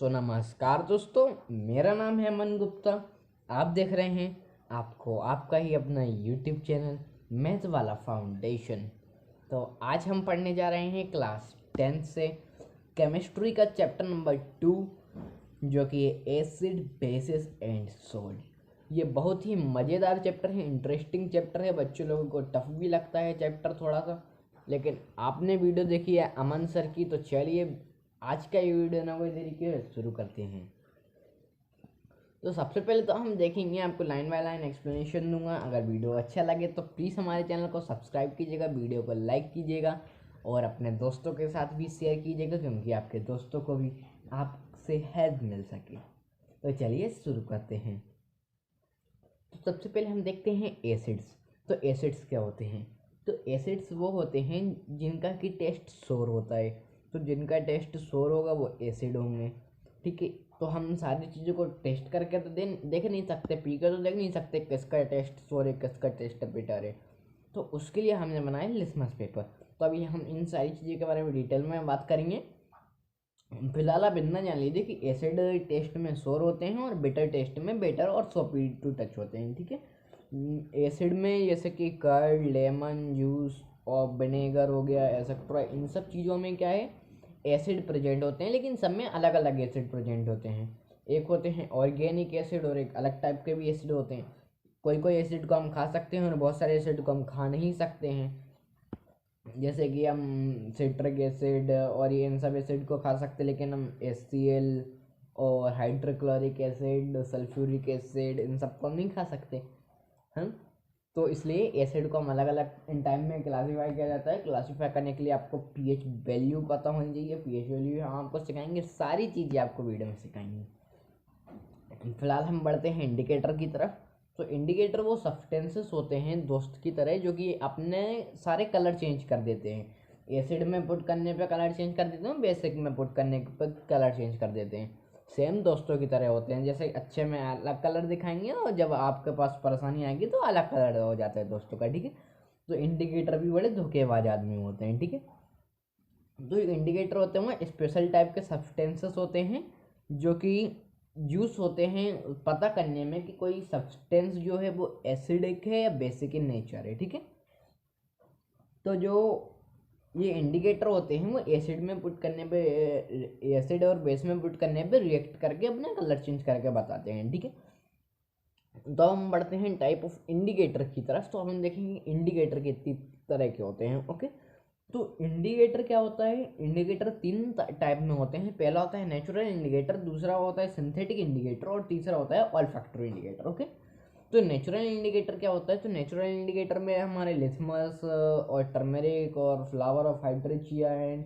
नमस्कार दोस्तों, मेरा नाम है अमन गुप्ता। आप देख रहे हैं आपको आपका ही अपना यूट्यूब चैनल मैथ वाला फाउंडेशन। तो आज हम पढ़ने जा रहे हैं क्लास 10 से केमिस्ट्री का चैप्टर नंबर 2, जो कि एसिड बेसिस एंड सोल्ट। ये बहुत ही मज़ेदार चैप्टर है, इंटरेस्टिंग चैप्टर है। बच्चों लोगों को टफ भी लगता है चैप्टर थोड़ा सा, लेकिन आपने वीडियो देखी है अमन सर की, तो चलिए आज का ये वीडियो ना कोई देरी के शुरू करते हैं। तो सबसे पहले तो हम देखेंगे, आपको लाइन बाय लाइन एक्सप्लेनेशन दूंगा। अगर वीडियो अच्छा लगे तो प्लीज़ हमारे चैनल को सब्सक्राइब कीजिएगा, वीडियो को लाइक कीजिएगा और अपने दोस्तों के साथ भी शेयर कीजिएगा, क्योंकि आपके दोस्तों को भी आपसे हेल्प मिल सके। तो चलिए शुरू करते हैं। तो सबसे पहले हम देखते हैं एसिड्स। तो एसिड्स क्या होते हैं? तो एसिड्स वो होते हैं जिनका कि टेस्ट शोर होता है। तो जिनका टेस्ट शोर होगा वो एसिड होंगे, ठीक है। तो हम सारी चीज़ों को टेस्ट करके तो देख नहीं सकते, पी कर तो देख नहीं सकते किसका टेस्ट शोर है, किसका टेस्ट बेटर है। तो उसके लिए हमने बनाया लिटमस पेपर। तो अभी हम इन सारी चीज़ों के बारे में डिटेल में बात करेंगे। फिलहाल आप इतना जान लीजिए कि एसिड टेस्ट में शोर होते हैं और बिटर टेस्ट में बेटर और सोपी टू टच होते हैं, ठीक है। एसिड में जैसे कि कर्ड, लेमन जूस और विनेगर हो गया, एक्सेट्रा, इन सब चीज़ों में क्या है, एसिड प्रेजेंट होते हैं, लेकिन सब में अलग अलग एसिड प्रेजेंट होते हैं। एक होते हैं ऑर्गेनिक एसिड और एक अलग टाइप के भी एसिड होते हैं। कोई कोई एसिड को हम खा सकते हैं और बहुत सारे एसिड को हम खा नहीं सकते हैं, जैसे कि हम सिट्रिक एसिड और ये इन सब एसिड को खा सकते हैं, लेकिन हम HCl और हाइड्रोक्लोरिक एसिड, सल्फ्यूरिक एसिड, इन सब को हम नहीं खा सकते हैं। तो इसलिए एसिड को हम अलग अलग इन टाइम में क्लासीफाई किया जाता है। क्लासीफाई करने के लिए आपको पीएच वैल्यू पता होनी चाहिए। पीएच वैल्यू हम आपको सिखाएंगे, सारी चीज़ें आपको वीडियो में सिखाएंगे। फिलहाल हम बढ़ते हैं इंडिकेटर की तरफ। तो इंडिकेटर वो सब्सटेंसेस होते हैं दोस्त की तरह, जो कि अपने सारे कलर चेंज कर देते हैं। एसिड में पुट करने पे कलर चेंज कर देते हैं, बेसिक में पुट करने पे कलर चेंज कर देते हैं। सेम दोस्तों की तरह होते हैं, जैसे अच्छे में अलग कलर दिखाएंगे और जब आपके पास परेशानी आएगी तो अलग कलर हो जाता है दोस्तों का, ठीक है। तो इंडिकेटर भी बड़े धोखेबाज आदमी होते हैं, ठीक है। तो इंडिकेटर होते हैं स्पेशल टाइप के सब्सटेंसेस होते हैं, जो कि यूज होते हैं पता करने में कि कोई सब्सटेंस जो है वो एसिडिक है या बेसिक इन नेचर है, ठीक है। तो जो ये इंडिकेटर होते हैं वो एसिड में पुट करने पे, एसिड और बेस में पुट करने पे रिएक्ट करके अपना कलर चेंज करके बताते हैं, ठीक है। तो हम बढ़ते हैं टाइप ऑफ इंडिकेटर की तरफ। तो हम देखेंगे इंडिकेटर कितनी तरह के होते हैं, ओके। तो इंडिकेटर क्या होता है? इंडिकेटर तीन टाइप में होते हैं। पहला होता है नेचुरल इंडिकेटर, दूसरा होता है सिंथेटिक इंडिकेटर और तीसरा होता है ऑल्फैक्टरी इंडिकेटर, ओके। तो नेचुरल इंडिकेटर क्या होता है? तो नेचुरल इंडिकेटर में हमारे लिथमस और टर्मेरिक और फ्लावर ऑफ हाइड्रेचिया एंड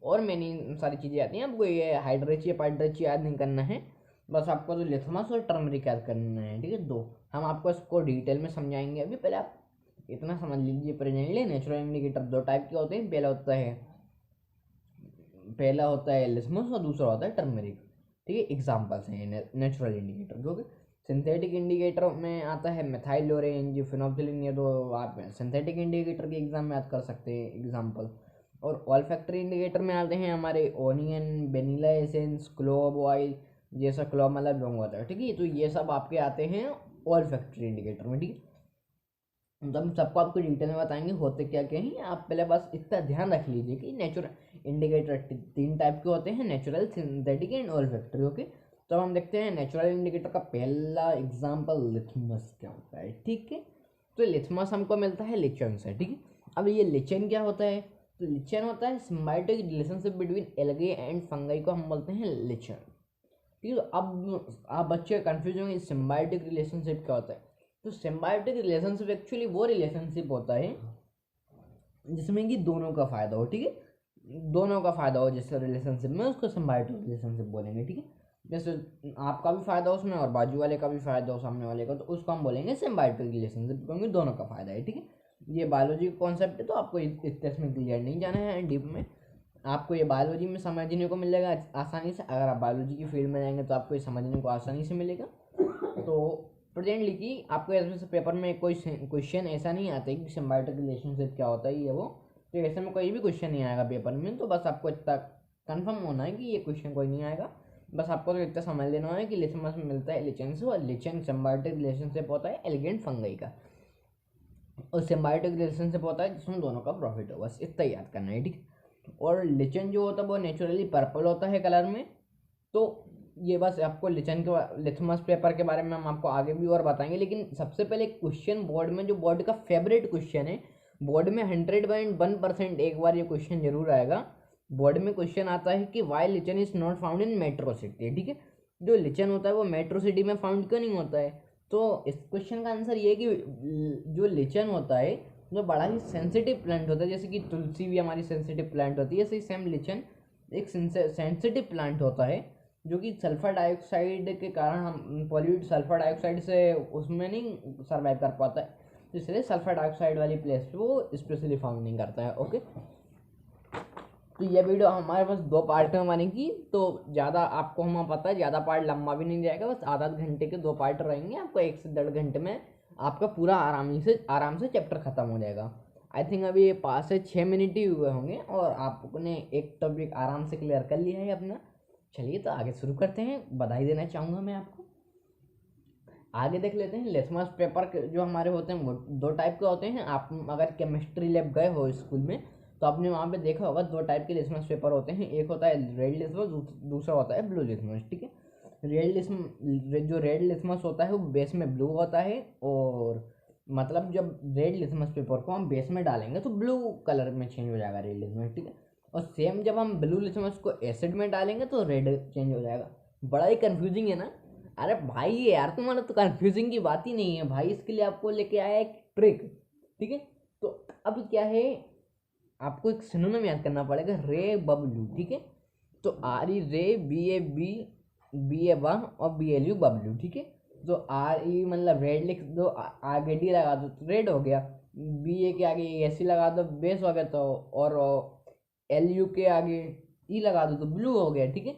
और मैनी सारी चीज़ें आती हैं। आपको ये हाइड्रेचिया पाइड्रेचिया याद नहीं करना है, बस आपको तो लिथमस और टर्मरिक याद करना है, ठीक है। दो हम आपको इसको डिटेल में समझाएंगे। अभी पहले आप इतना समझ लीजिए, प्रेजेंटली नेचुरल इंडिकेटर दो टाइप के होते हैं। पहला होता है लिथमस और दूसरा होता है टर्मरिक, ठीक है। एग्जाम्पल्स हैं नेचुरल इंडिकेटर जो कि सिंथेटिक इंडिकेटर में आता है मिथाइल ऑरेंज, फिनोल्फथालीन। ये दो आप सिंथेटिक इंडिकेटर के एग्जाम में याद कर सकते हैं एग्जाम्पल। और ऑल्फैक्टरी इंडिकेटर में आते हैं हमारे onion, vanilla essence, clove oil, जैसा क्लोव मतलब लौंग होता है, ठीक है। तो ये सब आपके आते हैं ऑल्फैक्टरी इंडिकेटर में, ठीक है। तो हम सबको आपको डिटेल में बताएंगे होते क्या क्या हैं। आप पहले बस इतना ध्यान रख लीजिए कि नेचुरल इंडिकेटर तीन टाइप के होते हैं, natural, synthetic and olfactory, okay. तो हम देखते हैं नेचुरल इंडिकेटर का पहला एग्जांपल लिथमस क्या होता है, ठीक है। तो लिथमस हमको मिलता है लिचन से, ठीक है। अब ये लिचन क्या होता है? तो लिचन होता है symbiotic relationship between algae and fungi को हम बोलते हैं लिचन, ठीक है। तो अब आप बच्चे कंफ्यूज होंगे सिम्बायोटिक रिलेशनशिप क्या होता है। तो सिम्बायोटिक रिलेशनशिप एक्चुअली वो रिलेशनशिप होता है जिसमें कि दोनों का फायदा हो, ठीक है। दोनों का फायदा हो जिस रिलेशनशिप में, उसको सिम्बायोटिक रिलेशनशिप बोलेंगे, ठीक है। जैसे आपका भी फायदा हो उसमें और बाजू वाले का भी फायदा हो सामने वाले का, तो उसको हम बोलेंगे सिम्बायोटिक रिलेशनशिप, क्योंकि दोनों का फायदा है, ठीक है। ये बायोलॉजी का कॉन्सेप्ट है, तो आपको इसमें क्लियर नहीं जाना है डीप में। आपको ये बायोलॉजी में समझने को मिलेगा आसानी से। अगर आप बायोलॉजी की फील्ड में जाएंगे तो आपको ये समझने को आसानी से मिलेगा। तो प्रेजेंटली कि आपको ऐसे पेपर में कोई क्वेश्चन ऐसा नहीं आता है कि सिम्बायोटिक रिलेशनशिप क्या होता है ये वो, तो ऐसे में कोई भी क्वेश्चन नहीं आएगा पेपर में। तो बस आपको इतना कंफर्म होना है कि ये क्वेश्चन कोई नहीं आएगा। बस आपको तो इतना समझ लेना है कि लिथमस में मिलता है लिचेन से, और लिचेन सिम्बायोटिक रिलेशनशिप होता है एलिगेंट फंगई का, और सिम्बायोटिक रिलेशनशिप होता है जिसमें दोनों का प्रॉफिट हो, बस इतना याद करना है, ठीक है। और लिचेन जो होता है वो नेचुरली पर्पल होता है कलर में। तो ये बस आपको लिचन के लिथमस पेपर के बारे में हम आपको आगे भी और बताएंगे, लेकिन सबसे पहले क्वेश्चन बोर्ड में, जो बोर्ड का फेवरेट क्वेश्चन है, बोर्ड में 100.1% एक बार ये क्वेश्चन जरूर आएगा। बोर्ड में क्वेश्चन आता है कि why lichen is not found in metro city, ठीक है। जो लिचन होता है वो मेट्रो सिटी में फाउंड क्यों नहीं होता है? तो इस क्वेश्चन का आंसर ये है कि जो लिचन होता है जो बड़ा ही सेंसिटिव प्लांट होता है, जैसे कि तुलसी भी हमारी सेंसिटिव प्लांट होती है, ऐसे सेम लिचन एक सेंसिटिव प्लांट होता है, जो कि सल्फर डाइऑक्साइड के कारण हम पॉल्यूट सल्फर डाइऑक्साइड से उसमें नहीं सर्वाइव कर पाता है, तो इसलिए सल्फर डाइऑक्साइड वाली प्लेस पे वो स्पेशली फाउंड नहीं करता है। ओके, तो ये वीडियो हमारे पास 2 पार्ट में बनेगी, तो ज़्यादा आपको हमें पता है ज़्यादा पार्ट लंबा भी नहीं जाएगा, बस आधा घंटे के 2 पार्ट रहेंगे, आपको 1 से 1.5 घंटे में आपका पूरा आराम से चैप्टर खत्म हो जाएगा। आई थिंक अभी ये 5 से 6 मिनट ही हुए होंगे और आपने एक टॉपिक आराम से क्लियर कर लिया है अपना। चलिए तो आगे शुरू करते हैं। बधाई देना चाहूँगा मैं आपको। आगे देख लेते हैं। लिथमस पेपर जो हमारे होते हैं वो 2 टाइप के होते हैं। आप अगर केमिस्ट्री लैब गए हो स्कूल में तो आपने वहाँ पे देखा होगा 2 टाइप के लिथमस पेपर होते हैं। एक होता है रेड लिथमस, दूसरा होता है ब्लू लिथमस, ठीक है। जो रेड लिथमस होता है वो बेस में ब्लू होता है, और मतलब जब रेड लिथमस पेपर को हम बेस में डालेंगे तो ब्लू कलर में चेंज हो जाएगा रेड लिथमस, ठीक है। और सेम जब हम ब्लू लिथमस को एसिड में डालेंगे तो रेड चेंज हो जाएगा। बड़ा ही कंफ्यूजिंग है ना? अरे भाई ये यार तुम्हारा तो कंफ्यूजिंग की बात ही नहीं है भाई, इसके लिए आपको लेके आया एक ट्रिक, ठीक है। तो अब क्या है, आपको एक सिनोनिम याद करना पड़ेगा, रे बबलू, ठीक है। तो आर ई रे, बी ए वन और बी एल यू बबलू, ठीक है। तो आर ई मतलब रेड लिख दो, आगे डी लगा दो तो रेड हो गया, बी ए के आगे ए सी लगा दो बेस हो गया, तो और एल यू के आगे ई लगा दो तो ब्लू हो गया, ठीक है।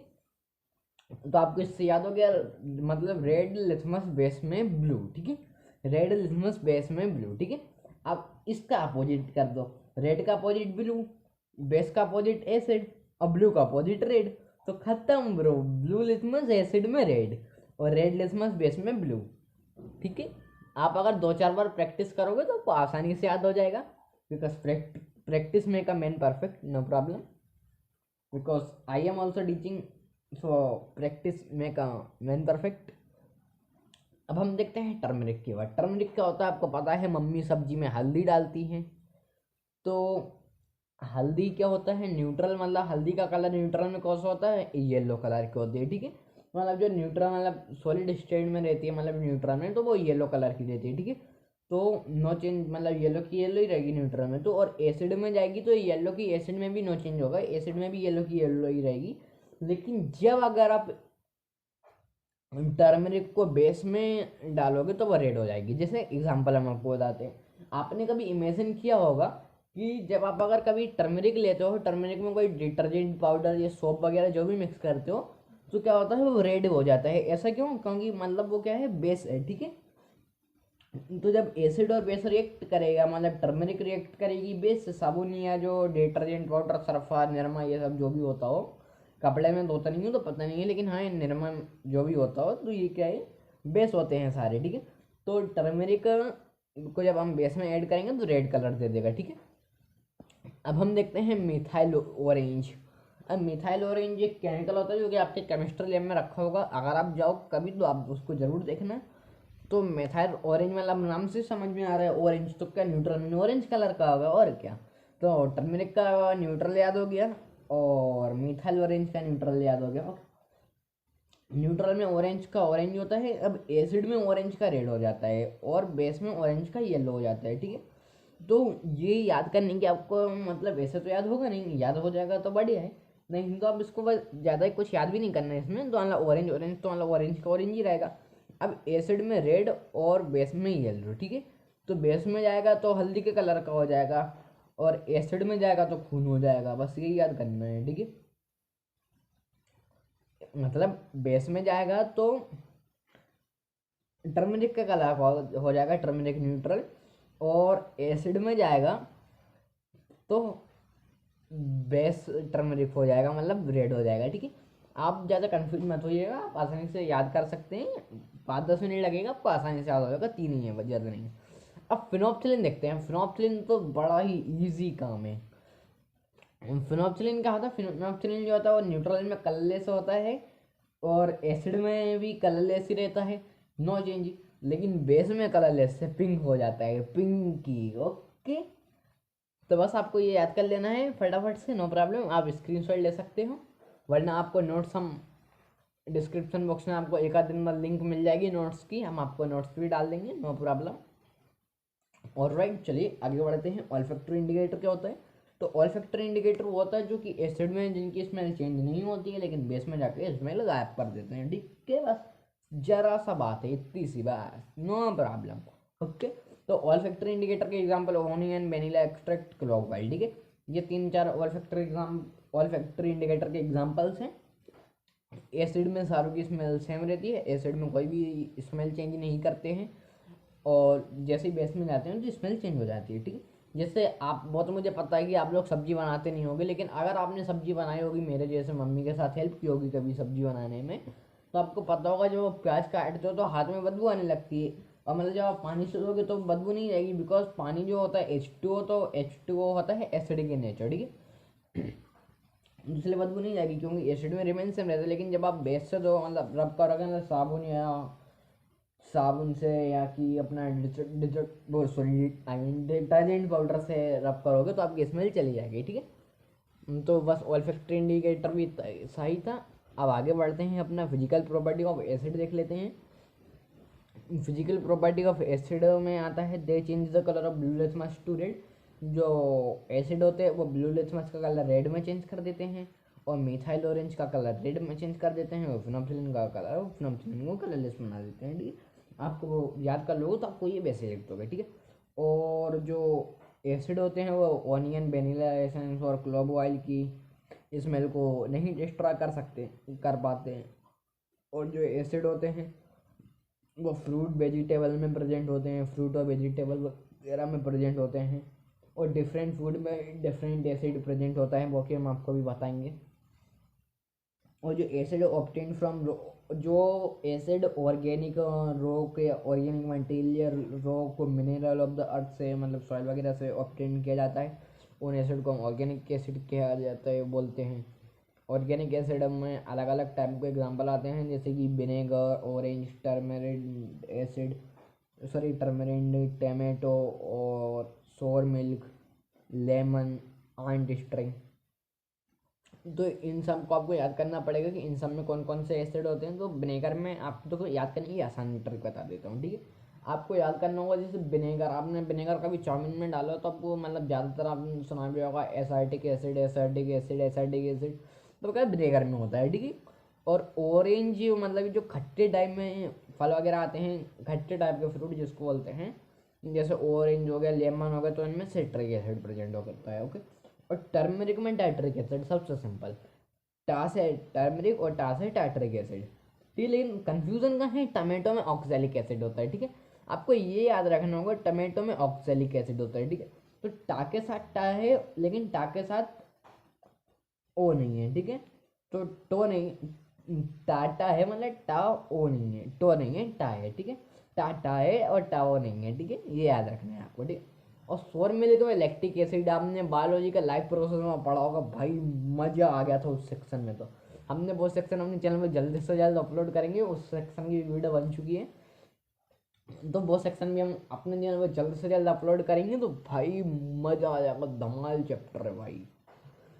तो आपको इससे याद हो गया, मतलब रेड लिथमस बेस में ब्लू, ठीक है। रेड लिथमस बेस में ब्लू, ठीक है। अब इसका अपोजिट कर दो, रेड का अपोजिट ब्लू, बेस का अपोजिट एसिड और ब्लू का अपोजिट रेड, तो खत्म ब्रो। ब्लू लिथमस एसिड में रेड और रेड लिथमस बेस में ब्लू, ठीक है। आप अगर 2-4 बार प्रैक्टिस करोगे तो आपको आसानी से याद हो जाएगा, because practice make a man perfect, no problem, because I am also teaching, so practice make a man perfect. अब हम देखते हैं टर्मरिक की बात। टर्मरिक क्या होता है आपको पता है, मम्मी सब्जी में हल्दी डालती हैं। तो हल्दी क्या होता है, न्यूट्रल, मतलब हल्दी का कलर न्यूट्रल में कौन सा होता है, येलो कलर की होती है, ठीक है। मतलब जो न्यूट्रल मतलब सॉलिड स्टेट में रहती है, मतलब न्यूट्रल में, तो वो येलो कलर की रहती है, ठीक है। तो नो चेंज, मतलब येलो की येलो ही रहेगी न्यूट्रल में। तो और एसिड में जाएगी तो येलो की एसिड में भी नो चेंज होगा, एसिड में भी येलो की येलो ही रहेगी। लेकिन जब अगर आप टर्मरिक को बेस में डालोगे तो वो रेड हो जाएगी। जैसे एग्जांपल हम आपको बताते हैं, आपने कभी इमेजिन किया होगा कि जब आप अगर कभी टर्मरिक लेते हो, टर्मरिक में कोई डिटर्जेंट पाउडर या सोप वगैरह जो भी मिक्स करते हो, तो क्या होता है वो रेड हो जाता है। ऐसा क्यों? क्योंकि मतलब वो क्या है, बेस है, ठीक है। तो जब एसिड और बेस रिएक्ट करेगा, मतलब टर्मरिक रिएक्ट करेगी बेस से, साबुन या जो डिटर्जेंट पाउडर, सर्फा, निरमा, ये सब जो भी होता हो, कपड़े में धोता नहीं हूँ तो पता नहीं है, लेकिन हाँ निरमा जो भी होता हो, तो ये क्या है, बेस होते हैं सारे, ठीक है। तो टर्मरिक को जब हम बेस में ऐड करेंगे तो रेड कलर दे देगा, ठीक है। अब हम देखते हैं मिथाइल ऑरेंज। अब मिथाइल ऑरेंज एक केमिकल होता है जो कि आपके केमिस्ट्री लैब में रखा होगा, अगर आप जाओ कभी तो आप उसको जरूर देखना। तो मिथाइल ऑरेंज मतलब नाम से समझ में आ रहा है ऑरेंज, तो क्या न्यूट्रल में ऑरेंज कलर का होगा और क्या। तो टर्मरिक का न्यूट्रल याद हो गया और मिथाइल ऑरेंज का न्यूट्रल याद हो गया। न्यूट्रल में ऑरेंज का ऑरेंज होता है, अब एसिड में ऑरेंज का रेड हो जाता है और बेस में ऑरेंज का येलो हो जाता है, ठीक है। तो ये याद करने की आपको, मतलब वैसे तो याद होगा नहीं, याद हो जाएगा तो बढ़िया है, नहीं तो आप इसको बस ज़्यादा कुछ याद भी नहीं करना है इसमें। तो मतलब ऑरेंज ऑरेंज, तो मतलब ऑरेंज का ऑरेंज ही रहेगा। अब एसिड में रेड और बेस में येलो, ठीक है। तो बेस में जाएगा तो हल्दी के कलर का हो जाएगा और एसिड में जाएगा तो खून हो जाएगा, बस यही याद करना है, ठीक है। मतलब बेस में जाएगा तो टर्मरिक का कलर हो जाएगा टर्मरिक न्यूट्रल, और एसिड में जाएगा तो बेस टर्मरिक हो जाएगा, मतलब रेड हो जाएगा, ठीक है। आप ज़्यादा कंफ्यूज मत होइएगा, आप आसानी से याद कर सकते हैं। 5-10 मिनट लगेगा आपको, आसानी से याद हो जाएगा, 3 ही है, ज़्यादा नहीं है। अब फिनोप्सिलिन देखते हैं। फिनोप्सिलिन तो बड़ा ही ईजी काम है। फिनोप्सिलिन क्या होता है? फिनोप्सिलिन जो होता है वो न्यूट्रल में कलरलेस होता है और एसिड में भी कलरलेस ही रहता है, नो चेंज। लेकिन बेस में कलरलेस से पिंक हो जाता है, पिंकी। ओके, तो बस आपको ये याद कर लेना है फटाफट से, नो प्रॉब्लम। आप स्क्रीनशॉट ले सकते हो, वरना आपको नोट्स हम डिस्क्रिप्शन बॉक्स में आपको एक आध दिन बाद लिंक मिल जाएगी नोट्स की, हम आपको नोट्स भी डाल देंगे, नो प्रॉब्लम। और राइट, चलिए आगे बढ़ते हैं। ऑल्फैक्टरी इंडिकेटर क्या होता है? तो ऑल्फैक्टरी इंडिकेटर वो होता है जो कि एसिड में जिनकी स्मेल चेंज नहीं होती है, लेकिन बेस में जाके स्मेल गायब कर देते हैं। ठीक है, बस जरा सा बात है, इतनी सी बात, नो प्रॉब्लम। ओके, तो ऑल्फैक्टरी इंडिकेटर के example onion, vanilla extract, clove oil. ठीक है, ये 3-4 ऑल्फैक्टरी इंडिकेटर के एग्जांपल्स हैं। एसिड में सारों की स्मेल सेम रहती है, एसिड में कोई भी स्मेल चेंज नहीं करते हैं, और जैसे ही बेस में जाते हैं तो स्मेल चेंज हो जाती है। ठीक है, जैसे आप, वो तो मुझे पता है कि आप लोग सब्जी बनाते नहीं होगे, लेकिन अगर आपने सब्जी बनाई होगी, मेरे जैसे मम्मी के साथ हेल्प की होगी कभी सब्जी बनाने में, तो आपको पता होगा जब आप प्याज काटते हो तो हाथ में बदबू आने लगती है। और मतलब जब आप पानी से धोगे तो बदबू नहीं आएगी, बिकॉज पानी जो होता है H2O, तो H2O होता है एसिडिक इन नेचर। ठीक है, इसलिए बदबू नहीं आएगी क्योंकि एसिड में रिमेन सेम रहता है। लेकिन जब आप बेस से धो, मतलब रब करोगे, मतलब साबुन या साबुन से, या कि अपना वो sorry I mean detergent powder से रब करोगे तो आपकी स्मेल चली जाएगी। ठीक है, तो बस ऑल्फैक्टरी इंडिकेटर भी सही था। अब आगे बढ़ते हैं, अपना फिजिकल प्रॉपर्टी ऑफ एसिड देख लेते हैं। फिजिकल प्रॉपर्टी ऑफ एसिड में आता है, they change the colour of blue litmus to red. जो एसिड होते हैं वो ब्लू लिटमस का कलर रेड में चेंज कर देते हैं, और मिथाइल ऑरेंज का कलर रेड में चेंज कर देते हैं, और फिनोप्सिलिन का कलर, फिनोप्सिलिन को कलरलेस बना देते हैं। ठीक है, आपको वो याद कर लोगे तो आपको ये वैसे लिख दोगे। ठीक है, और जो एसिड होते हैं वो ऑनियन, वेनिला एसेंस और क्लोव ऑयल की स्मेल को नहीं डिस्ट्रॉय कर पाते हैं। और जो एसिड होते हैं वो फ्रूट वेजिटेबल में प्रेजेंट होते हैं, फ्रूट और वेजिटेबल वगैरह में प्रेजेंट होते हैं, और डिफरेंट फूड में डिफरेंट एसिड प्रेजेंट होता है, वो कि हम आपको भी बताएंगे। और जो एसिड ऑब्टेन फ्रॉम, जो एसिड ऑर्गेनिक रॉक या organic material, rock mineral of the earth से, मतलब सॉइल वगैरह से ऑब्टेन किया जाता है, उन एसिड को हम ऑर्गेनिक एसिड कहा जाता है, बोलते हैं। ऑर्गेनिक एसिड में अलग अलग टाइप के एग्जांपल आते हैं, जैसे कि vinegar, orange, tamarind acid, sorry tamarind, tomato, और sour milk, lemon, aunt string. तो इन सब को आपको याद करना पड़ेगा कि इन सब में कौन कौन से एसिड होते हैं। तो विनेगर में आपको तो याद करने की आसान ट्रिक बता देता हूँ। ठीक है, आपको याद करना होगा, जैसे विनेगर, आपने विनेगर कभी चाउमीन में डाला तो आपको, मतलब ज़्यादातर आपने सुना भी होगा Asiatic acid, Asiatic acid, Asiatic acid, तो क्या विनेगर में होता है। ठीक है, और ऑरेंज मतलब जो खट्टे टाइप में फल वगैरह आते हैं, खट्टे टाइप के फ्रूट जिसको बोलते हैं, जैसे ऑरेंज हो गया, लेमन हो गया, तो इनमें सिट्रिक एसिड प्रेजेंट हो करता है। ओके, और टर्मरिक में टाइट्रिक एसिड, सबसे सिंपल, टा से टर्मरिक और टा से टाइट्रिक एसिड। ठीक है, लेकिन कंफ्यूजन का है, टमाटो में ऑक्सैलिक एसिड होता है। ठीक है, आपको ये याद रखना होगा, टमाटो में ऑक्सैलिक एसिड होता है। ठीक है, तो टा के साथ टा है, लेकिन टा के साथ ओ नहीं है। ठीक है, तो टो नहीं, टाटा है, मतलब टा ओ नहीं है, टो नहीं है, टा है। ठीक है, टाटा है और टाओ नहीं है। ठीक है, ये याद रखना है आपको। ठीक है, और सोर मिल्क में लैक्टिक एसिड, आपने बायोलॉजी का लाइफ प्रोसेस में पढ़ा होगा भाई, मजा आ गया था उस सेक्शन में। तो हमने वो सेक्शन अपने चैनल में जल्द से जल्द अपलोड करेंगे, उस सेक्शन की वीडियो बन चुकी है, तो वो सेक्शन भी हम अपने चैनल में जल्द से जल्द अपलोड करेंगे। तो भाई मजा आ जाएगा, धमाल चैप्टर है भाई,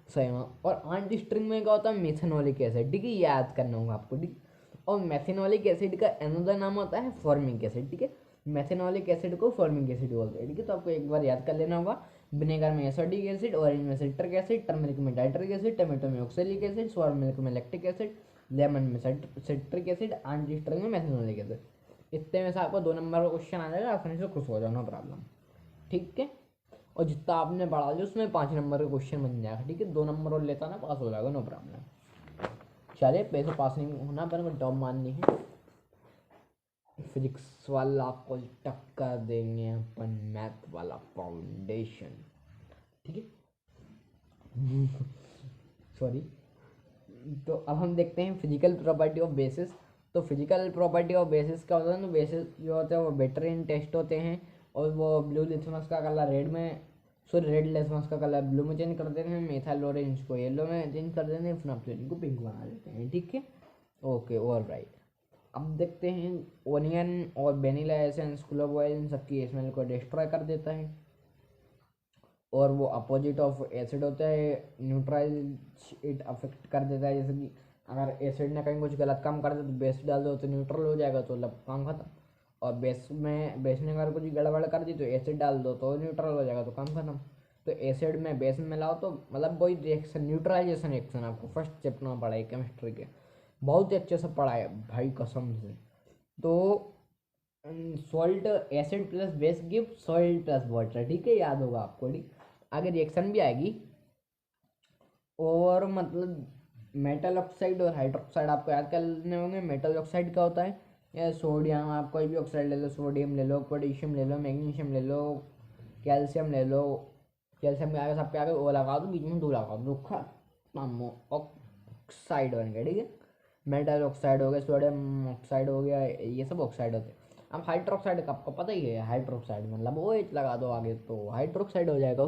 सही में। और आंटी स्ट्रिंग में क्या होता है? मेथेनॉलिक एसिड। ठीक है, ये याद करना होगा आपको। ठीक, और मेथेनॉलिक एसिड का अनदर नाम होता है फॉर्मिक एसिड। ठीक है, मेथेनॉलिक एसिड को फॉर्मिक एसिड बोलते हैं। ठीक है, तो आपको एक बार याद कर लेना होगा, विनेगर में एसिडिक एसिड, ऑरेंज में सिट्रिक एसिड, टर्मरिक में टाइट्रिक एसिड, टमाटो में ऑक्सैलिक एसिड, सोर मिल्क में लैक्टिक एसिड, लेमन में सिट्रिक एसिड, आंटी स्ट्रिंग में मेथेनॉलिक एसिड। इतने में से आपको 2 नंबर का क्वेश्चन आ जाएगा, आसानी से खुश हो जाओ, नो प्रॉब्लम। ठीक है, और जितना आपने बढ़ा लिया उसमें 5 नंबर का क्वेश्चन बन जाएगा। ठीक है, 2 नंबर और लेता ना, पास हो जाएगा, नो प्रॉब्लम। चलिए, पैसे पास नहीं होना पर मैं टॉप माननी है, फिजिक्स वाला को टक्कर देंगे अपन, मैथ वाला फाउंडेशन। ठीक है, सॉरी, तो अब हम देखते हैं फिजिकल प्रॉपर्टी ऑफ बेसिस। तो फिजिकल प्रॉपर्टी ऑफ बेसिस क्या होता है ना, बेसिस जो होते हैं वो बेटर इन टेस्ट होते हैं, और वो ब्लू लिथमस का कलर रेड में, सॉरी रेड लिथमस का कलर ब्लू में चेंज कर देते हैं, मेथाइल ऑरेंज को येलो में चेंज कर देते हैं, फिनाप्थेलिन को पिंक बना देते हैं। ठीक है, ओके ऑल राइट। अब देखते हैं ओनियन और वेनिला एसेंस, क्लोव ऑयल, इन सबकी स्मेल को डिस्ट्रॉय कर देता है, और वो अपोजिट ऑफ एसिड होता है, न्यूट्रलाइज इट अफेक्ट कर देता है। जैसे कि अगर एसिड ने कहीं कुछ गलत काम कर दिया तो बेस डाल दो तो न्यूट्रल हो जाएगा, तो मतलब काम खत्म। और बेस ने अगर कुछ गड़बड़ कर दी तो एसिड डाल दो तो न्यूट्रल हो जाएगा, तो काम खत्म। तो एसिड में बेस में मिलाओ तो मतलब वही रिएक्शन, न्यूट्रलाइजेशन रिएक्शन आपको फर्स्ट चैप्टर में पढ़ा है केमिस्ट्री के, बहुत ही अच्छे से पढ़ा है भाई कसम से। तो salt acid plus base give salt plus water, ठीक है, याद होगा आपको। ठीक, आगे रिएक्शन भी आएगी, और मतलब मेटल ऑक्साइड और हाइड्रोक्साइड आपको याद करने होंगे। मेटल ऑक्साइड क्या होता है, या सोडियम, आप कोई भी ऑक्साइड ले लो, सोडियम ले लो, पोटेशियम ले लो, मैग्नीशियम ले लो, कैल्शियम ले लो। कैल्शियम के आगे सबके आगे वो लगा दो, बीच में दो लगा दो, ऑक्साइड बन गया। ठीक है, मेटल ऑक्साइड हो गया, सोडियम ऑक्साइड हो गया, ये सब ऑक्साइड होते हैं। अब हाइड्रोक्साइड का आपको पता ही है, हाइड्रोक्साइड मतलब ओ एच लगा दो आगे तो हाइड्रोक्साइड हो जाएगा।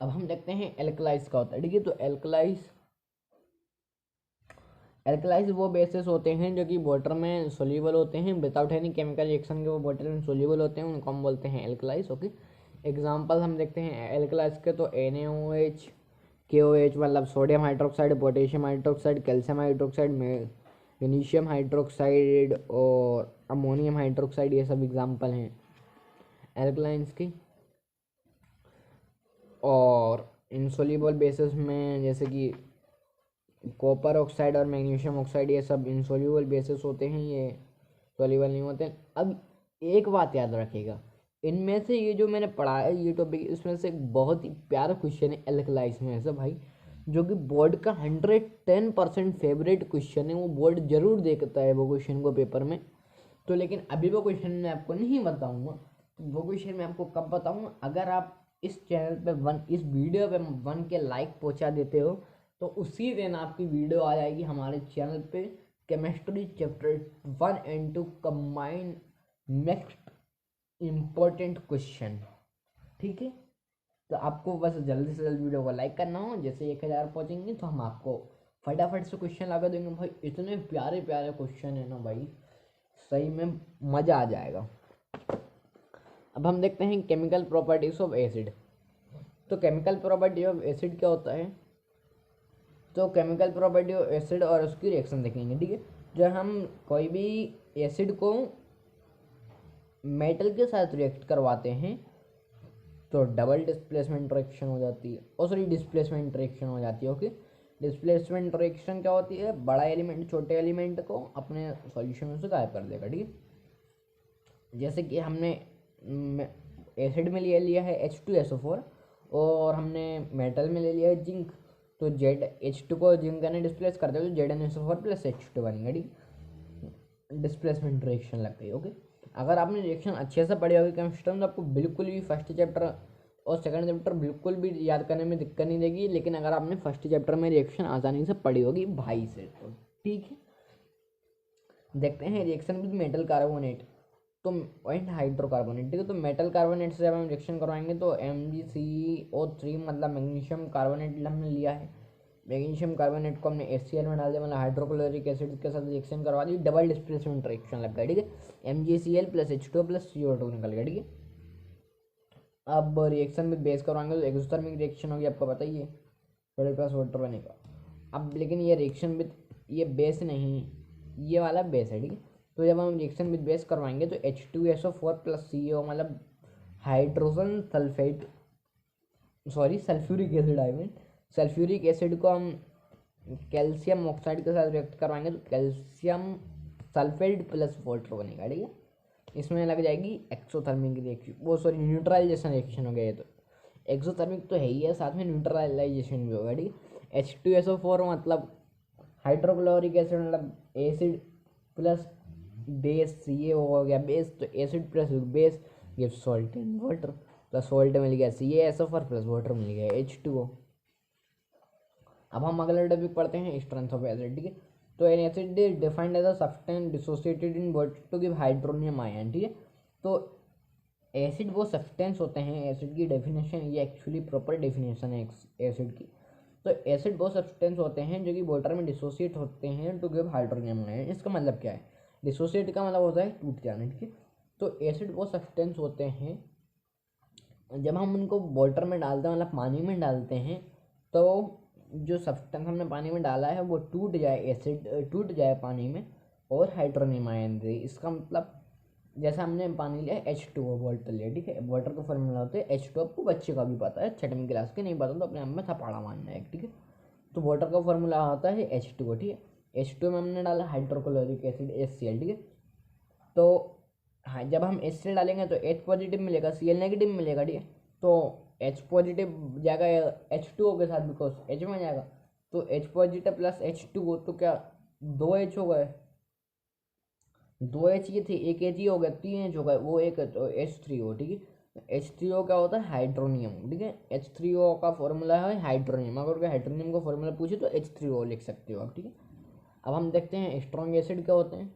अब हम देखते हैं एल्कलाइज का होता है। ठीक है, तो एल्कलाइज वो बेसिस होते हैं जो कि वाटर में सोल्यूबल होते हैं, विदाउट एनी केमिकल रिएक्शन के वो वाटर में सोल्यूबल होते हैं, उनको हम बोलते हैं एल्कलाइज। ओके, एग्जांपल हम देखते हैं एल्कलाइज के, तो NaOH, KOH मतलब sodium hydroxide, potassium hydroxide, calcium hydroxide, magnesium hydroxide और अमोनियम हाइड्रोक्साइड, ये सब एग्जांपल हैं एल्कलाइंस की। और इंसोल्यूबल बेसिस में जैसे कि कॉपर ऑक्साइड और मैग्नीशियम ऑक्साइड, ये सब इंसोल्यूबल बेसिस होते हैं, ये सोल्यूबल नहीं होते। अब एक बात याद रखिएगा, इनमें से ये जो मैंने पढ़ा है ये टॉपिक, इसमें से एक बहुत ही प्यारा क्वेश्चन है एल्कलाइज में से भाई, जो कि बोर्ड का 110% फेवरेट क्वेश्चन है। वो बोर्ड जरूर देखता है वो क्वेश्चन को पेपर में। तो लेकिन अभी वो क्वेश्चन मैं आपको नहीं बताऊंगा, वो क्वेश्चन मैं आपको कब बताऊंगा, अगर आप इस चैनल पे इस वीडियो पे 1K लाइक पहुंचा देते हो, तो उसी दिन आपकी वीडियो आ जाएगी हमारे चैनल पे, chemistry chapter 1 and 2 combine next important question. ठीक है, तो आपको बस जल्दी से जल्दी वीडियो को लाइक करना हो, जैसे 1000 पहुँचेंगे तो हम आपको फटाफट से क्वेश्चन लगा देंगे भाई। इतने प्यारे प्यारे क्वेश्चन है ना भाई, सही में मज़ा आ जाएगा। अब हम देखते हैं केमिकल प्रॉपर्टीज ऑफ एसिड। तो केमिकल प्रॉपर्टी ऑफ एसिड क्या होता है, तो केमिकल प्रॉपर्टी ऑफ एसिड और उसकी रिएक्शन देखेंगे। ठीक है, जब हम कोई भी एसिड को मेटल के साथ रिएक्ट करवाते हैं तो डबल डिस्प्लेसमेंट रिएक्शन हो जाती है, और सॉरी डिस्प्लेसमेंट रिएक्शन हो जाती है। ओके, डिस्प्लेसमेंट रिएक्शन क्या होती है, बड़ा एलिमेंट छोटे एलिमेंट को अपने सॉल्यूशन में से गायब कर देगा। ठीक है, जैसे कि हमने एसिड में लिया है H2SO4, और हमने मेटल में ले लिया है जिंक, तो ZH2 को जिंक ने डिस्प्लेस कर दिया तो ZnSO4 प्लस H2 बनेगा। ठीक, डिस्प्लेसमेंट रिएक्शन लग गई। ओके, अगर आपने रिएक्शन अच्छे से पढ़ी होगी केमिस्ट्री में तो आपको बिल्कुल भी फर्स्ट चैप्टर और सेकंड चैप्टर बिल्कुल भी याद करने में दिक्कत नहीं देगी। लेकिन अगर आपने फर्स्ट चैप्टर में रिएक्शन आसानी से पढ़ी होगी भाई से तो ठीक है। देखते हैं रिएक्शन विद मेटल कार्बोनेट तो एंड हाइड्रोकार्बोनेट। ठीक है, तो मेटल कार्बोनेट से जब हम रिएक्शन करवाएंगे तो MgCO3 मतलब मैग्नीशियम कार्बोनेट हमने लिया है, मैग्नीशियम कार्बोनेट को हमने HCl में डाल दिया, मतलब हाइड्रोक्लोरिक एसिड के साथ रिएक्शन करवा दी, डबल डिस्प्लेसमेंट रिएक्शन लग गया। ठीक है, MgCl plus H2 plus CO2 निकल गया। ठीक है, अब रिएक्शन में बेस करवाएंगे तो एक्सोथर्मिक रिएक्शन होगी, आपको पता ही है, थोड़े पास वाटर बनेगा। अब लेकिन ये रिएक्शन विद ये बेस नहीं, ये वाला बेस है। ठीक है, तो जब हम रिएक्शन विद बेस करवाएंगे तो H2SO4 प्लस CO मतलब hydrogen sulphate, sorry sulphuric acid, I mean sulphuric acid को हम कैल्शियम ऑक्साइड के साथ रिएक्ट करवाएंगे तो कैल्शियम सल्फेट प्लस वाटर बनेगा। ठीक है, इसमें लग जाएगी एक्सोथर्मिक रिएक्शन, वो सॉरी न्यूट्रलाइजेशन रिएक्शन हो गया। ये तो एक्सोथर्मिक तो है ही है, साथ में न्यूट्रलाइजेशन भी होगा। ठीक है, H2SO4 मतलब हाइड्रोक्लोरिक एसिड मतलब एसिड प्लस बेस, ये हो गया बेस, तो acid plus base give salt and water, plus salt मिल गया CaSO4 प्लस वाटर मिल गया H2O। अब हम अगला टॉपिक पढ़ते हैं, स्ट्रेंथ ऑफ एसिड। ठीक है, तो an acid is defined as a substance dissociated in water to give hydronium ion. ठीक है, तो एसिड वो सब्सटेंस होते हैं, एसिड की डेफिनेशन ये एक्चुअली प्रॉपर डेफिनेशन है एसिड की। तो एसिड वो सब्सटेंस होते हैं जो कि वाटर में डिसोसिएट होते हैं टू गिव हाइड्रोनियम आयन। इसका मतलब क्या है? डिसोसिएट का मतलब होता है टूट जाना। ठीक है, तो एसिड वो सब्सटेंस होते हैं जब हम उनको वाटर में डालते हैं, मतलब पानी में डालते हैं, तो जो सब्सटेंस हमने पानी में डाला है वो टूट जाए, एसिड टूट जाए पानी में और हाइड्रोनियम आयन दे। इसका मतलब जैसे हमने पानी लिया H2O वाटर लिया। ठीक है, वाटर का फॉर्मूला होता है H2O। आपको बच्चे का भी पता है, छठवीं क्लास के, नहीं पता तो अपने आप में थपाड़ा मारना है। ठीक है, तो वाटर का फॉर्मूला होता है H2O। ठीक है, H2O में हमने डाला हाइड्रोक्लोरिक एसिड HCl। ठीक है, तो हाँ, जब हम HCl डालेंगे तो H पॉजिटिव मिलेगा, Cl नेगेटिव मिलेगा। ठीक है, तो H पॉजिटिव जाएगा H2O के साथ, बिकॉज H में जाएगा, तो H पॉजिटिव प्लस H2O, तो क्या 2H हो गए, 2H ये थे, एक H ही हो गया, 3H हो गए, वो एक तो H3O। ठीक है, H3O क्या होता है? हाइड्रोनियम। ठीक है, H3O का फॉर्मूला है हाइड्रोनियम। अगर कोई हाइड्रोनियम का फॉर्मूला पूछे तो H3O लिख सकते हो आप। ठीक है, अब हम देखते हैं स्ट्रॉन्ग एसिड क्या होते हैं।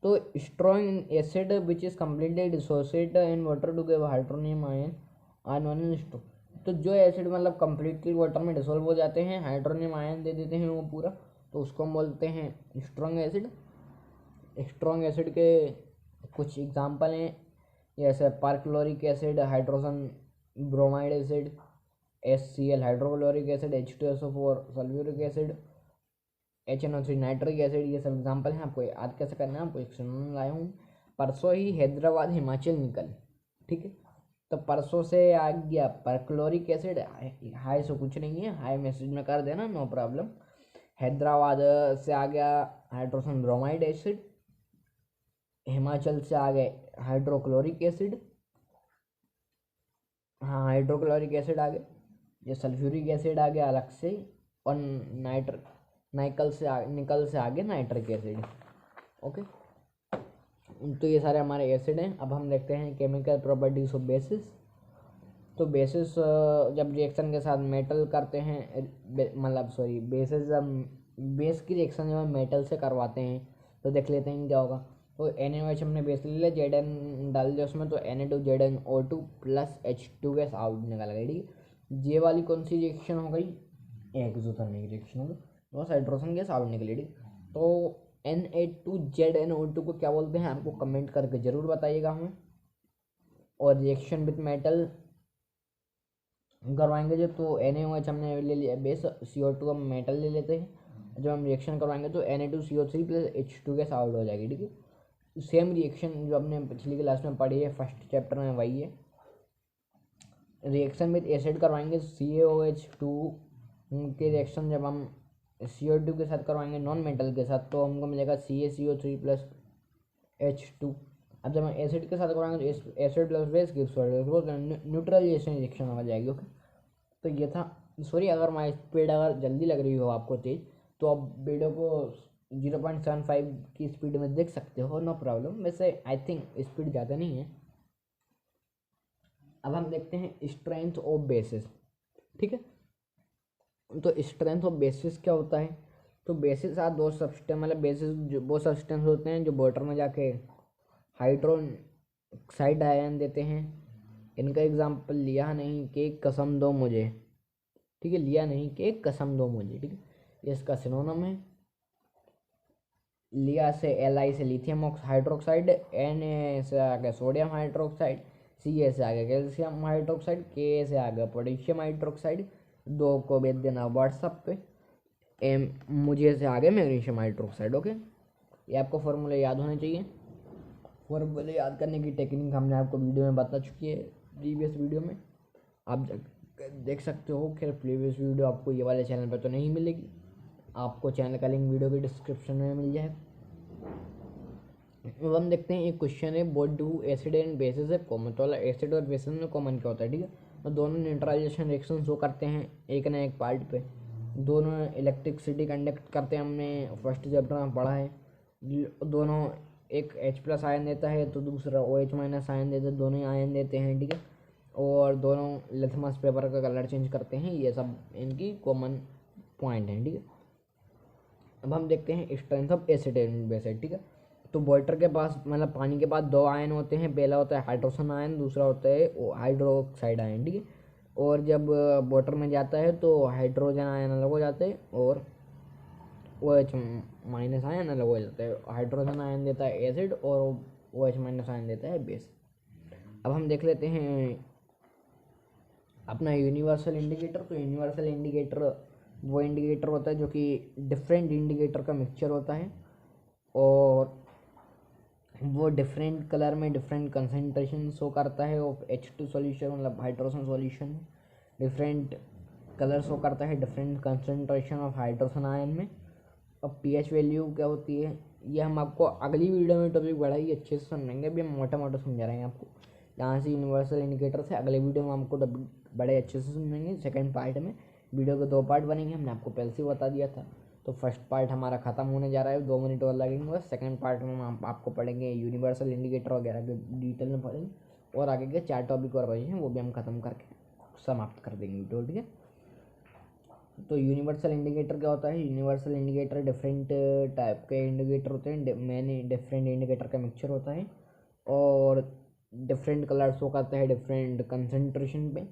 तो strong acid which is completely dissociate in water to give hydronium ion are known as strong. तो जो एसिड मतलब कम्प्लीटली वाटर में डिसोल्व हो जाते हैं, हाइड्रोनियम आयन दे देते हैं वो पूरा, तो उसको हम बोलते हैं स्ट्रॉन्ग एसिड। स्ट्रॉन्ग एसिड के कुछ एग्जांपल हैं, जैसे perchloric acid, hydrogen bromide acid, HCl hydrochloric acid, H2SO4 sulphuric acid, HNO3 nitric acid. ये सब एग्जांपल हैं। आपको याद कैसे करना है, आपको एक सुनने लाया हूँ। परसों ही हैदराबाद हिमाचल निकल। ठीक है, तो परसों से आ गया परक्लोरिक एसिड, हाई से कुछ नहीं है, हाई मैसेज में कर देना, नो प्रॉब्लम। हैदराबाद से आ गया हाइड्रोजन ब्रोमाइड एसिड, हिमाचल से आ गए हाइड्रोक्लोरिक एसिड, हाँ हाइड्रोक्लोरिक एसिड आ गए, ये सल्फ्यूरिक एसिड आ गया अलग से, और निकल से आ गए नाइट्रिक एसिड। ओके, तो ये सारे हमारे एसिड हैं। अब हम देखते हैं केमिकल प्रॉपर्टीज ऑफ बेसिस। तो बेसिस जब रिएक्शन के साथ मेटल करते हैं, मतलब सॉरी बेसिस जब बेस की रिएक्शन जब हम मेटल से करवाते हैं तो देख लेते हैं क्या होगा। तो NaOH हमने बेस ले लिया, Zn डाल दिया उसमें, तो Na2ZnO2 plus H2 gas out निकल गई। ठीक है, ये वाली कौन सी रिएक्शन हो गई? एक्सोथर्मिक रिएक्शन हो गई, बस हाइड्रोजन गैस आउट निकली। ठीक, तो Na2ZnO2 को क्या बोलते हैं आपको कमेंट करके ज़रूर बताइएगा हमें। और रिएक्शन विथ मेटल करवाएंगे जो, तो NaOH हमने ले लिया बेस, CO2 हम मेटल ले लेते हैं। जब हम रिएक्शन करवाएंगे तो Na2CO3 plus H2 gas out हो जाएगी। ठीक है, सेम रिएक्शन जो हमने पिछली क्लास में पढ़ी है, फर्स्ट चैप्टर में, वही है। रिएक्शन विथ एसिड करवाएंगे CaOH2 के रिएक्शन जब हम CO2 के साथ करवाएंगे नॉन मेटल के साथ, तो हमको मिलेगा CaCO3 प्लस H2। अब जब हम एसिड के साथ करवाएंगे तो acid plus base gives neutralisation reaction हो जाएगी। ओके, तो ये था। सॉरी अगर माई स्पीड अगर जल्दी लग रही हो आपको तेज, तो आप वीडियो को 0.75 की स्पीड में देख सकते हो, नो प्रॉब्लम। वैसे आई थिंक स्पीड ज़्यादा नहीं है। अब हम देखते हैं स्ट्रेंथ ऑफ बेसिस। ठीक है, तो स्ट्रेंथ ऑफ बेसिस क्या होता है? तो बेसिस आर दो सब्सटेंस, मतलब बेसिस वो सब्सटेंस होते हैं जो वाटर में जाके हाइड्रोक्साइड आयन देते हैं। इनका एग्जांपल लिया नहीं कि कसम दो मुझे। ठीक है, लिया नहीं कि कसम दो मुझे। ठीक है, ये इसका सिनोनिम है। लिया से Li से लिथियम हाइड्रोक्साइड, Na से आ गया सोडियम हाइड्रोक्साइड, Ca से आ गया कैल्शियम हाइड्रोक्साइड, Ka से आ गया पोटेशियम हाइड्रोक्साइड। दो को भेज देना व्हाट्सअप पे। मुझे से आ गया मैग्नीशियम हाइड्रोक्साइड। ओके, ये आपको फॉर्मूले याद होने चाहिए। फॉर्मूले याद करने की टेक्निक हमने आपको वीडियो में बता चुकी है, प्रीवियस वीडियो में आप देख सकते हो। खैर प्रीवियस वीडियो आपको ये वाले चैनल पर तो नहीं मिलेगी, आपको चैनल का लिंक वीडियो के डिस्क्रिप्शन में मिल जाएगा। अब हम देखते हैं एक क्वेश्चन है, both do acid and bases है कॉमन। तो एसिड और बेसिस में कॉमन क्या होता है? ठीक है, तो दोनों न्यूट्रलाइजेशन रिएक्शन शो करते हैं एक ना एक पार्ट पे। दोनों इलेक्ट्रिसिटी कंडक्ट करते हैं, हमने फर्स्ट चैप्टर में पढ़ा है। दोनों एक H+ आयन देता है तो दूसरा OH- आयन देता है, दोनों ही आयन देते हैं। ठीक है, और दोनों लिथमस पेपर का कलर चेंज करते हैं। ये सब इनकी कॉमन पॉइंट हैं, ठीक है। अब हम देखते हैं strength of acid and base, ठीक है। तो वाटर के पास मतलब पानी के पास दो आयन होते हैं, पहला होता है हाइड्रोजन आयन, दूसरा होता है हाइड्रोक्साइड आयन, ठीक है। और जब वाटर में जाता है तो हाइड्रोजन आयन अलग हो जाते हैं और OH माइनस आयन अलग हो जाता है। हाइड्रोजन आयन देता है एसिड और OH माइनस आयन देता है बेस। अब हम देख लेते हैं अपना यूनिवर्सल इंडिकेटर। तो यूनिवर्सल इंडिकेटर वो इंडिकेटर होता है जो कि डिफरेंट इंडिकेटर का मिक्सचर होता है और वो डिफरेंट कलर में डिफरेंट कंसनट्रेशन शो करता है ऑफ H2 सॉल्यूशन, मतलब hydrogen solution. Different colour show करता है different concentration of hydrogen ion में। अब pH वैल्यू क्या होती है ये हम आपको अगली वीडियो में टॉपिक बड़ा ही अच्छे से समझेंगे। अभी हम मोटा मोटा समझा रहे हैं आपको यहाँ से यूनिवर्सल इंडिकेटर से। अगले वीडियो में हमको टॉपिक बड़े अच्छे से समझेंगे। सेकंड पार्ट में वीडियो के 2 पार्ट बनेंगे, हमने आपको पहले से ही बता दिया था। तो फर्स्ट पार्ट हमारा ख़त्म होने जा रहा है, 2 मिनट और लगेंगे बस। सेकंड पार्ट में हम आपको पढ़ेंगे यूनिवर्सल इंडिकेटर वगैरह के डिटेल में पढ़ेंगे और आगे के 4 टॉपिक और बचे हैं वो भी हम ख़त्म करके समाप्त कर देंगे वीडियो, ठीक है। तो यूनिवर्सल इंडिकेटर क्या होता है? यूनिवर्सल इंडिकेटर डिफरेंट टाइप के इंडिकेटर होते हैं, मैंने डिफरेंट इंडिकेटर का मिक्सचर होता है और डिफरेंट कलर शो करता है डिफरेंट कंसनट्रेशन पे।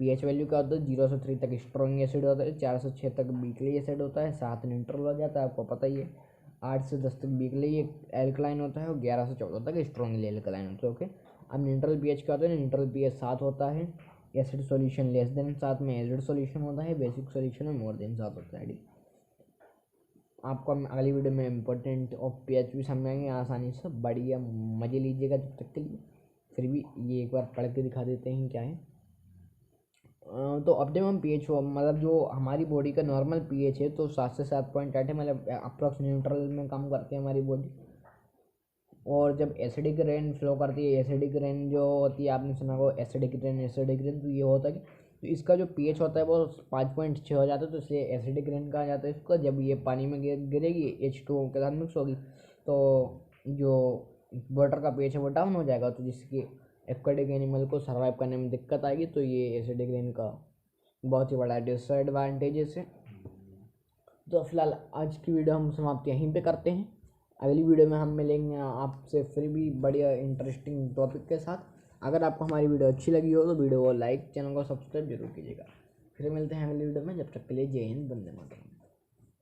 pH वैल्यू क्या होता है? 0 से 3 तक स्ट्रॉन्ग एसिड होता है, 4 से 6 तक वीकली एसिड होता है, 7 न्यूट्रल हो जाता है, आपको पता ही है। 8 से 10 तक वीकली एल्कलाइन होता है और 11 से 14 तक स्ट्रॉन्गली एल्कलाइन होता है, ओके। अब न्यूट्रल pH क्या होता है? न्यूट्रल pH 7 होता है। एसिड सॉल्यूशन लेस देन 7 में एसिड सॉल्यूशन होता है, बेसिक सॉल्यूशन में मोर देन 7 होता है। आपको हम अगली वीडियो में इंपॉर्टेंट ऑफ pH भी समझाएंगे आसानी से, बढ़िया मज़े लीजिएगा तब तक के लिए। फिर भी ये एक बार पढ़ के दिखा देते हैं क्या है। तो ऑप्टिमम pH हो मतलब जो हमारी बॉडी का नॉर्मल pH है तो 7 से 7.8 है, मतलब अप्रॉक्स न्यूट्रल में काम करती है हमारी बॉडी। और जब एसिडिक रेन फ्लो करती है, एसिडिक रेन जो होती है आपने सुना होगा एसिडिक रेन, तो ये होता है कि तो इसका जो pH होता है वो 5.6 हो जाता है, तो इसलिए एसिडिक रेन कहा जाता है इसको। जब ये पानी में गिरेगी H2O के साथ मिक्स होगी तो जो वाटर का pH है वो डाउन हो जाएगा, तो जिसकी एक्वेटिक एनिमल को सर्वाइव करने में दिक्कत आएगी। तो ये एसिडिक रेन का बहुत ही बड़ा डिसएडवांटेजेस है। तो फिलहाल आज की वीडियो हम समाप्त यहीं पे करते हैं। अगली वीडियो में हम मिलेंगे आपसे फिर भी बढ़िया इंटरेस्टिंग टॉपिक के साथ। अगर आपको हमारी वीडियो अच्छी लगी हो तो वीडियो को लाइक, चैनल को सब्सक्राइब जरूर कीजिएगा। फिर मिलते हैं अगली वीडियो में, जब तक के लिए जय हिंद, वंदे मातरम।